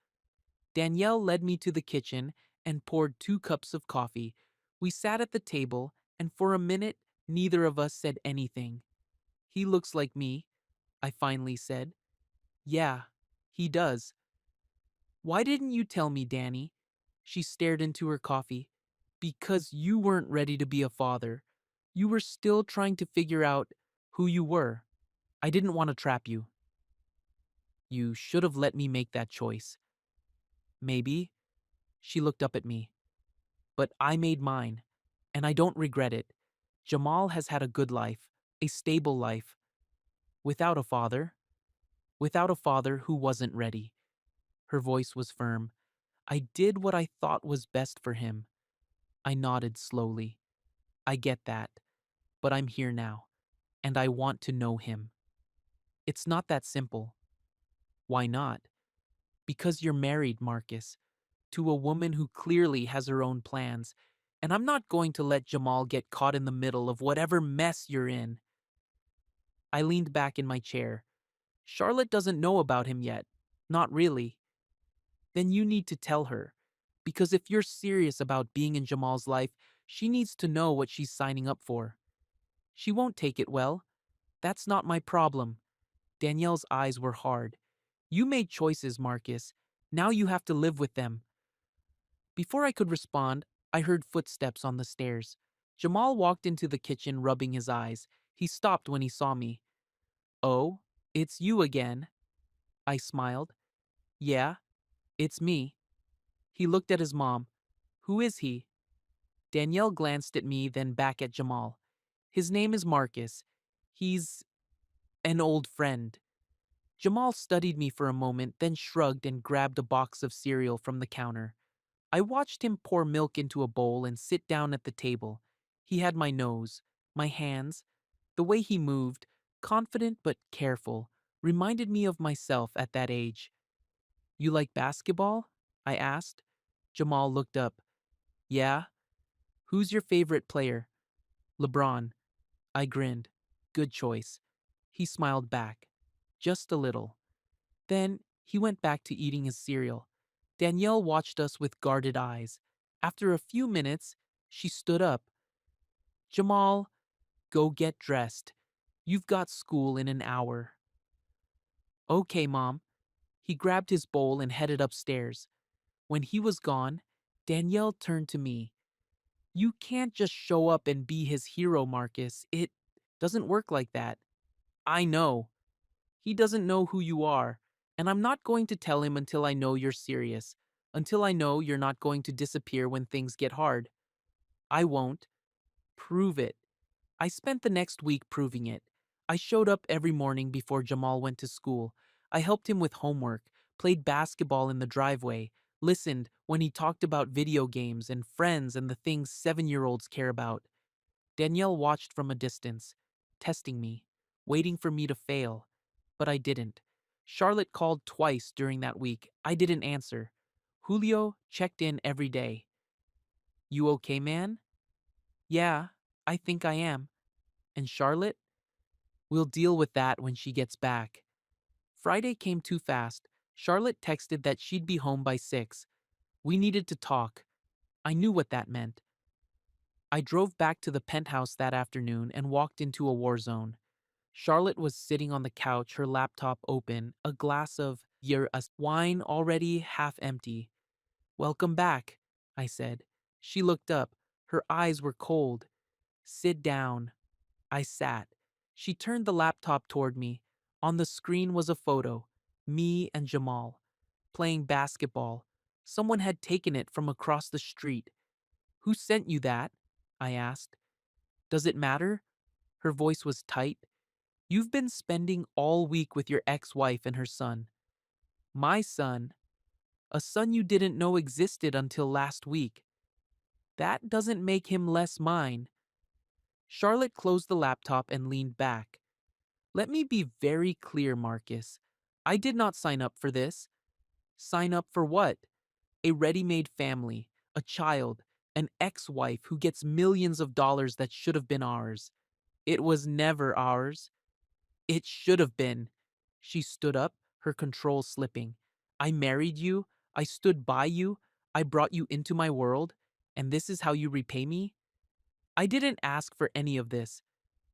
Danielle led me to the kitchen and poured 2 cups of coffee. We sat at the table, and for a minute, neither of us said anything. He looks like me, I finally said. Yeah, he does. Why didn't you tell me, Danny? She stared into her coffee. Because you weren't ready to be a father. You were still trying to figure out who you were. I didn't want to trap you. You should have let me make that choice. Maybe. She looked up at me. But I made mine, and I don't regret it. Jamal has had a good life, a stable life. Without a father. Without a father who wasn't ready. Her voice was firm. I did what I thought was best for him. I nodded slowly. I get that. But I'm here now, and I want to know him. It's not that simple. Why not? Because you're married, Marcus, to a woman who clearly has her own plans, and I'm not going to let Jamal get caught in the middle of whatever mess you're in. I leaned back in my chair. Charlotte doesn't know about him yet. Not really. Then you need to tell her. Because if you're serious about being in Jamal's life, she needs to know what she's signing up for. She won't take it well. That's not my problem. Danielle's eyes were hard. You made choices, Marcus. Now you have to live with them. Before I could respond, I heard footsteps on the stairs. Jamal walked into the kitchen rubbing his eyes. He stopped when he saw me. Oh, it's you again. I smiled. Yeah, it's me. He looked at his mom. Who is he? Danielle glanced at me, then back at Jamal. His name is Marcus. He's an old friend. Jamal studied me for a moment, then shrugged and grabbed a box of cereal from the counter. I watched him pour milk into a bowl and sit down at the table. He had my nose, my hands. The way he moved, confident but careful, reminded me of myself at that age. You like basketball? I asked. Jamal looked up. Yeah? Who's your favorite player? LeBron. I grinned. Good choice. He smiled back. Just a little. Then he went back to eating his cereal. Danielle watched us with guarded eyes. After a few minutes, she stood up. Jamal, go get dressed. You've got school in an hour. Okay, Mom. He grabbed his bowl and headed upstairs. When he was gone, Danielle turned to me. You can't just show up and be his hero, Marcus. It doesn't work like that. I know. He doesn't know who you are, and I'm not going to tell him until I know you're serious, until I know you're not going to disappear when things get hard. I won't. Prove it. I spent the next week proving it. I showed up every morning before Jamal went to school. I helped him with homework, played basketball in the driveway, listened when he talked about video games and friends and the things 7-year-olds care about. Danielle watched from a distance, testing me, waiting for me to fail. But I didn't. Charlotte called twice during that week. I didn't answer. Julio checked in every day. You okay, man? Yeah, I think I am. And Charlotte? We'll deal with that when she gets back. Friday came too fast. Charlotte texted that she'd be home by 6. We needed to talk. I knew what that meant. I drove back to the penthouse that afternoon and walked into a war zone. Charlotte was sitting on the couch, her laptop open, a glass of wine already half empty. Welcome back, I said. She looked up. Her eyes were cold. Sit down. I sat. She turned the laptop toward me. On the screen was a photo, me and Jamal, playing basketball. Someone had taken it from across the street. Who sent you that? I asked. Does it matter? Her voice was tight. You've been spending all week with your ex-wife and her son. My son. A son you didn't know existed until last week. That doesn't make him less mine. Charlotte closed the laptop and leaned back. Let me be very clear, Marcus. I did not sign up for this. Sign up for what? A ready-made family, a child, an ex-wife who gets millions of dollars that should have been ours. It was never ours. It should have been. She stood up, her control slipping. I married you. I stood by you. I brought you into my world. And this is how you repay me? I didn't ask for any of this.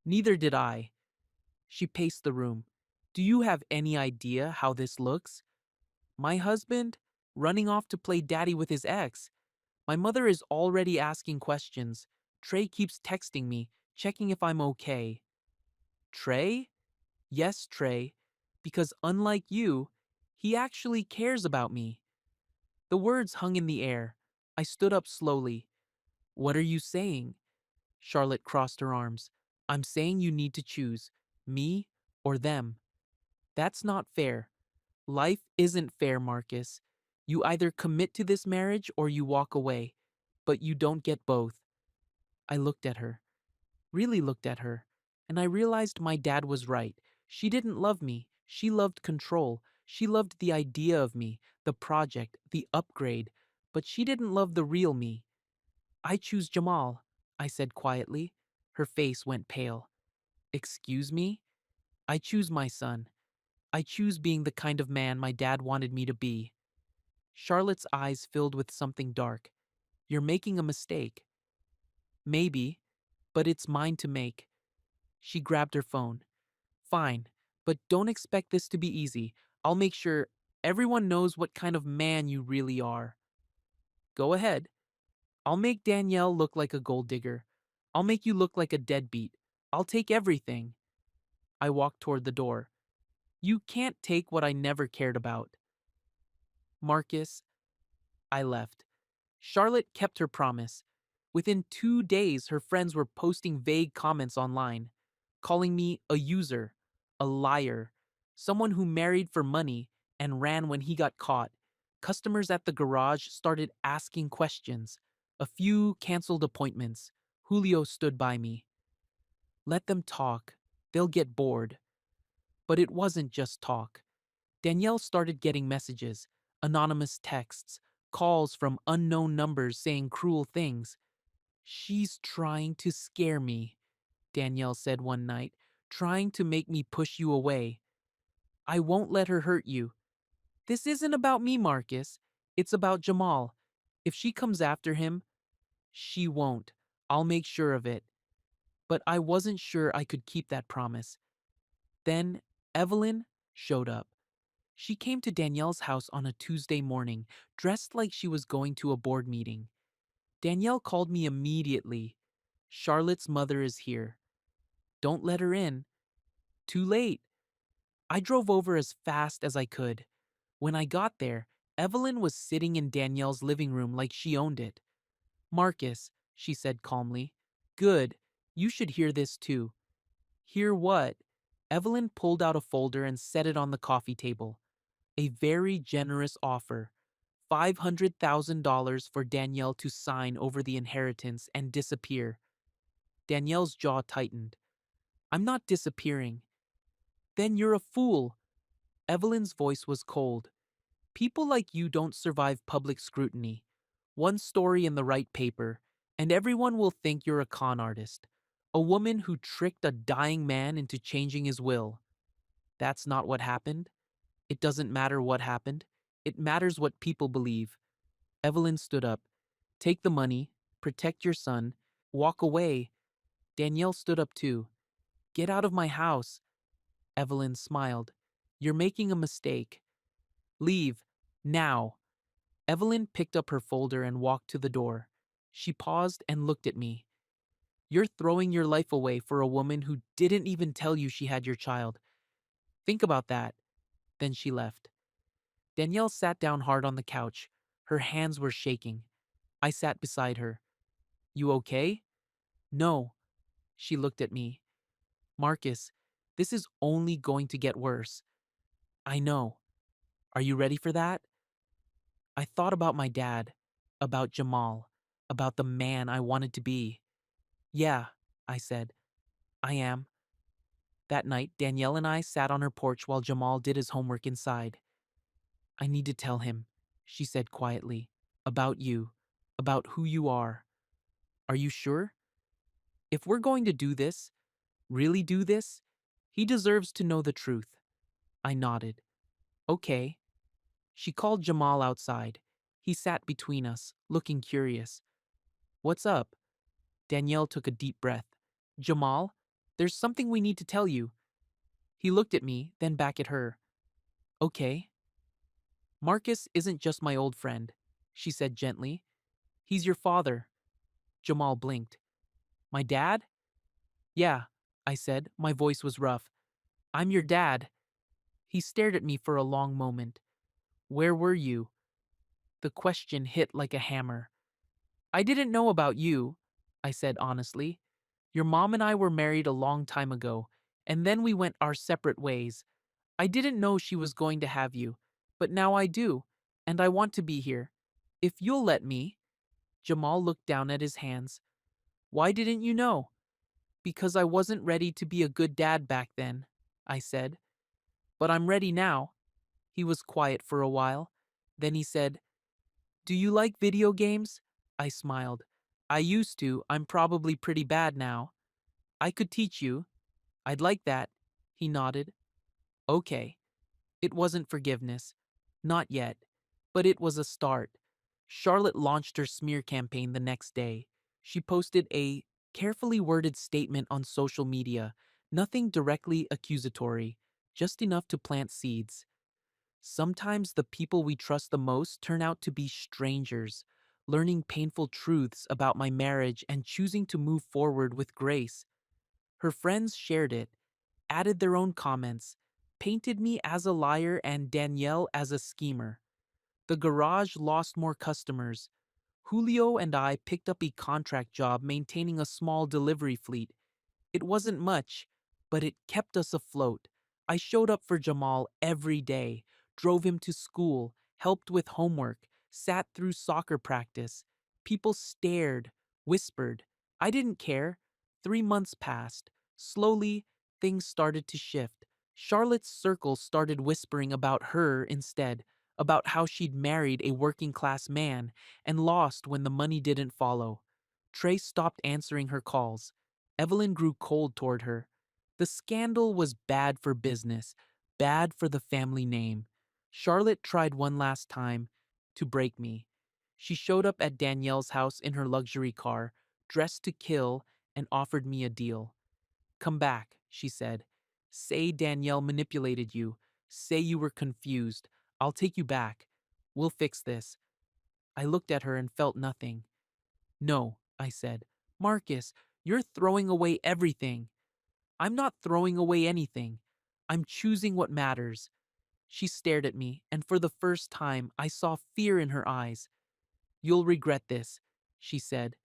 Neither did I. She paced the room. Do you have any idea how this looks? My husband? Running off to play daddy with his ex. My mother is already asking questions. Trey keeps texting me, checking if I'm okay. Trey? Yes, Trey. Because unlike you, he actually cares about me. The words hung in the air. I stood up slowly. What are you saying? Charlotte crossed her arms. I'm saying you need to choose, me or them. That's not fair. Life isn't fair, Marcus. You either commit to this marriage or you walk away, but you don't get both. I looked at her, really looked at her, and I realized my dad was right. She didn't love me. She loved control. She loved the idea of me, the project, the upgrade, but she didn't love the real me. I choose Jamal, I said quietly. Her face went pale. Excuse me? I choose my son. I choose being the kind of man my dad wanted me to be. Charlotte's eyes filled with something dark. You're making a mistake. Maybe, but it's mine to make. She grabbed her phone. Fine, but don't expect this to be easy. I'll make sure everyone knows what kind of man you really are. Go ahead. I'll make Danielle look like a gold digger. I'll make you look like a deadbeat. I'll take everything. I walked toward the door. You can't take what I never cared about. Marcus, I left. Charlotte kept her promise. Within 2 days, her friends were posting vague comments online, calling me a user, a liar, someone who married for money and ran when he got caught. Customers at the garage started asking questions. A few canceled appointments. Julio stood by me. Let them talk. They'll get bored. But it wasn't just talk. Danielle started getting messages, anonymous texts, calls from unknown numbers saying cruel things. She's trying to scare me, Danielle said one night, trying to make me push you away. I won't let her hurt you. This isn't about me, Marcus. It's about Jamal. If she comes after him, she won't. I'll make sure of it. But I wasn't sure I could keep that promise. Then Evelyn showed up. She came to Danielle's house on a Tuesday morning, dressed like she was going to a board meeting. Danielle called me immediately. Charlotte's mother is here. Don't let her in. Too late. I drove over as fast as I could. When I got there, Evelyn was sitting in Danielle's living room like she owned it. Marcus, she said calmly. Good. You should hear this too. Hear what? Evelyn pulled out a folder and set it on the coffee table. A very generous offer. $500,000 for Danielle to sign over the inheritance and disappear. Danielle's jaw tightened. I'm not disappearing. Then you're a fool. Evelyn's voice was cold. People like you don't survive public scrutiny. One story in the right paper, and everyone will think you're a con artist. A woman who tricked a dying man into changing his will. That's not what happened. It doesn't matter what happened. It matters what people believe. Evelyn stood up. Take the money, protect your son, walk away. Danielle stood up too. Get out of my house. Evelyn smiled. You're making a mistake. Leave. Now. Evelyn picked up her folder and walked to the door. She paused and looked at me. You're throwing your life away for a woman who didn't even tell you she had your child. Think about that. Then she left. Danielle sat down hard on the couch. Her hands were shaking. I sat beside her. You okay? No. She looked at me. Marcus, this is only going to get worse. I know. Are you ready for that? I thought about my dad, about Jamal, about the man I wanted to be. Yeah, I said. I am. That night, Danielle and I sat on her porch while Jamal did his homework inside. I need to tell him, she said quietly, about you, about who you are. Are you sure? If we're going to do this, really do this, he deserves to know the truth. I nodded. Okay. She called Jamal outside. He sat between us, looking curious. What's up? Danielle took a deep breath. Jamal, there's something we need to tell you. He looked at me, then back at her. Okay. Marcus isn't just my old friend, she said gently. He's your father. Jamal blinked. My dad? Yeah, I said. My voice was rough. I'm your dad. He stared at me for a long moment. Where were you? The question hit like a hammer. I didn't know about you, I said honestly. Your mom and I were married a long time ago, and then we went our separate ways. I didn't know she was going to have you, but now I do, and I want to be here. If you'll let me. Jamal looked down at his hands. Why didn't you know? Because I wasn't ready to be a good dad back then, I said. But I'm ready now. He was quiet for a while. Then he said, Do you like video games? I smiled. I used to. I'm probably pretty bad now. I could teach you. I'd like that. He nodded. Okay. It wasn't forgiveness. Not yet. But it was a start. Charlotte launched her smear campaign the next day. She posted a carefully worded statement on social media, nothing directly accusatory, just enough to plant seeds. Sometimes the people we trust the most turn out to be strangers, learning painful truths about my marriage and choosing to move forward with grace. Her friends shared it, added their own comments, painted me as a liar and Danielle as a schemer. The garage lost more customers. Julio and I picked up a contract job maintaining a small delivery fleet. It wasn't much, but it kept us afloat. I showed up for Jamal every day, drove him to school, helped with homework, sat through soccer practice. People stared, whispered. I didn't care. 3 months passed. Slowly, things started to shift. Charlotte's circle started whispering about her instead, about how she'd married a working class man and lost when the money didn't follow. Trey stopped answering her calls. Evelyn grew cold toward her. The scandal was bad for business, bad for the family name. Charlotte tried one last time to break me. She showed up at Danielle's house in her luxury car, dressed to kill, and offered me a deal. Come back, she said. Say Danielle manipulated you. Say you were confused. I'll take you back. We'll fix this. I looked at her and felt nothing. No, I said. Marcus, you're throwing away everything. I'm not throwing away anything. I'm choosing what matters. She stared at me, and for the first time, I saw fear in her eyes. You'll regret this, she said.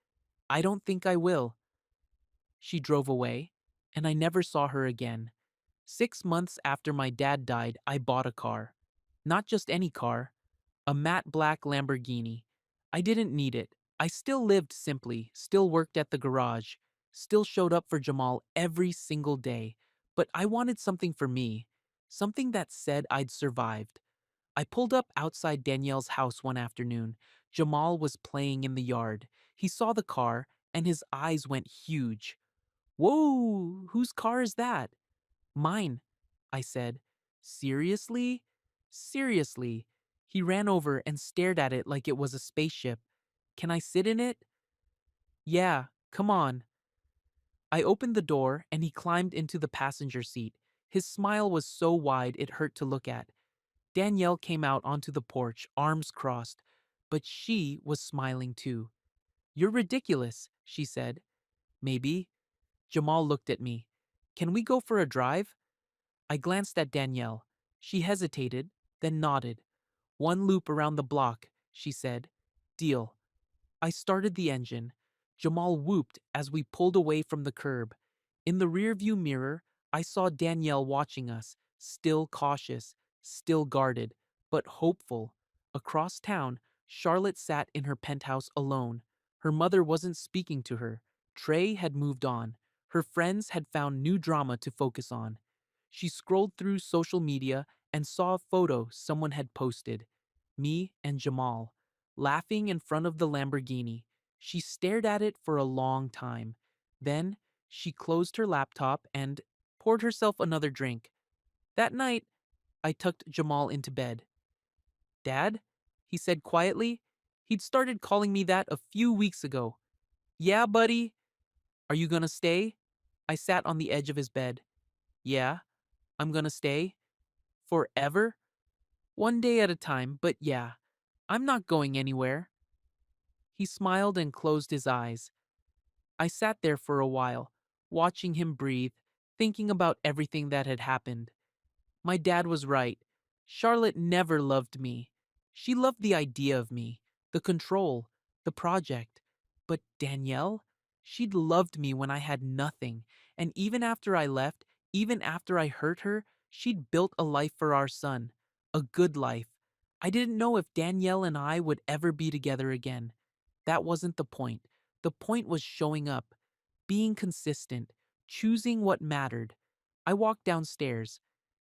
I don't think I will. She drove away, and I never saw her again. 6 months after my dad died, I bought a car. Not just any car, a matte black Lamborghini. I didn't need it. I still lived simply, still worked at the garage, still showed up for Jamal every single day. But I wanted something for me, something that said I'd survived. I pulled up outside Danielle's house one afternoon. Jamal was playing in the yard. He saw the car, and his eyes went huge. Whoa, whose car is that? Mine, I said. Seriously? Seriously. He ran over and stared at it like it was a spaceship. Can I sit in it? Yeah, come on. I opened the door and he climbed into the passenger seat. His smile was so wide it hurt to look at. Danielle came out onto the porch, arms crossed, but she was smiling too. You're ridiculous, she said. Maybe. Jamal looked at me. Can we go for a drive? I glanced at Danielle. She hesitated, then nodded. One loop around the block, she said. Deal. I started the engine. Jamal whooped as we pulled away from the curb. In the rearview mirror, I saw Danielle watching us, still cautious, still guarded, but hopeful. Across town, Charlotte sat in her penthouse alone. Her mother wasn't speaking to her. Trey had moved on. Her friends had found new drama to focus on. She scrolled through social media and saw a photo someone had posted. Me and Jamal, laughing in front of the Lamborghini. She stared at it for a long time. Then she closed her laptop and poured herself another drink. That night, I tucked Jamal into bed. Dad? He said quietly. He'd started calling me that a few weeks ago. Yeah, buddy. Are you gonna stay? I sat on the edge of his bed. Yeah, I'm gonna stay. Forever? One day at a time, but yeah, I'm not going anywhere. He smiled and closed his eyes. I sat there for a while, watching him breathe, thinking about everything that had happened. My dad was right. Charlotte never loved me. She loved the idea of me, the control, the project. But Danielle? She'd loved me when I had nothing, and even after I left, even after I hurt her, she'd built a life for our son. A good life. I didn't know if Danielle and I would ever be together again. That wasn't the point. The point was showing up, being consistent, choosing what mattered. I walked downstairs.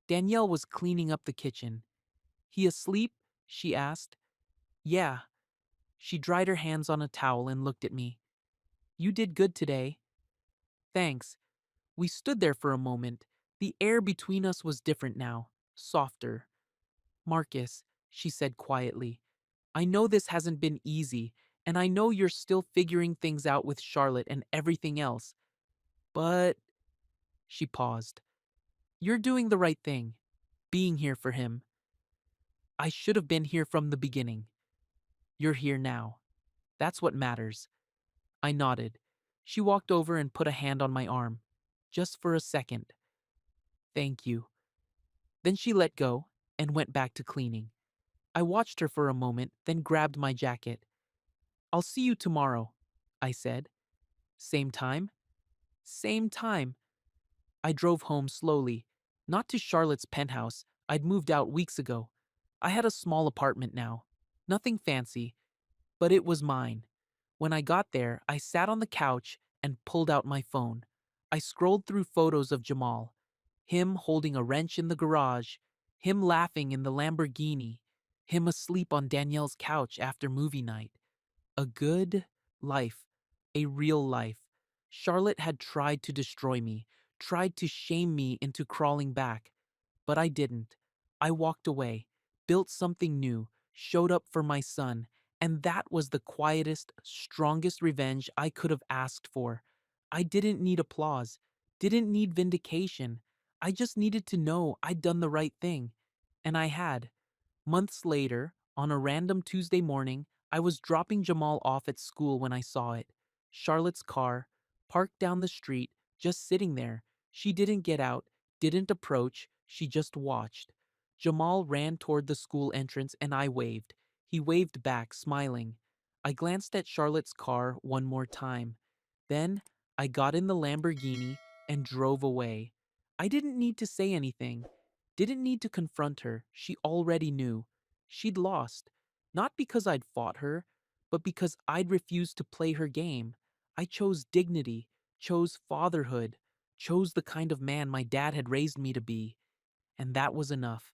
Danielle was cleaning up the kitchen. He asleep? She asked. Yeah. She dried her hands on a towel and looked at me. You did good today. Thanks. We stood there for a moment. The air between us was different now, softer. Marcus, she said quietly, I know this hasn't been easy, and I know you're still figuring things out with Charlotte and everything else. But, she paused, you're doing the right thing, being here for him. I should have been here from the beginning. You're here now. That's what matters. I nodded. She walked over and put a hand on my arm. Just for a second. Thank you. Then she let go and went back to cleaning. I watched her for a moment, then grabbed my jacket. I'll see you tomorrow, I said. Same time? Same time. I drove home slowly. Not to Charlotte's penthouse. I'd moved out weeks ago. I had a small apartment now. Nothing fancy, but it was mine. When I got there, I sat on the couch and pulled out my phone. I scrolled through photos of Jamal. Him holding a wrench in the garage. Him laughing in the Lamborghini. Him asleep on Danielle's couch after movie night. A good life. a real life. Charlotte had tried to destroy me, tried to shame me into crawling back. But I didn't. I walked away, built something new, showed up for my son, and that was the quietest, strongest revenge I could have asked for. I didn't need applause, didn't need vindication. I just needed to know I'd done the right thing. And I had. Months later, on a random Tuesday morning, I was dropping Jamal off at school when I saw it. Charlotte's car, parked down the street, just sitting there. She didn't get out, didn't approach, she just watched. Jamal ran toward the school entrance and I waved. He waved back, smiling. I glanced at Charlotte's car one more time. Then I got in the Lamborghini and drove away. I didn't need to say anything. Didn't need to confront her. She already knew. She'd lost. Not because I'd fought her, but because I'd refused to play her game. I chose dignity, chose fatherhood, chose the kind of man my dad had raised me to be. And that was enough.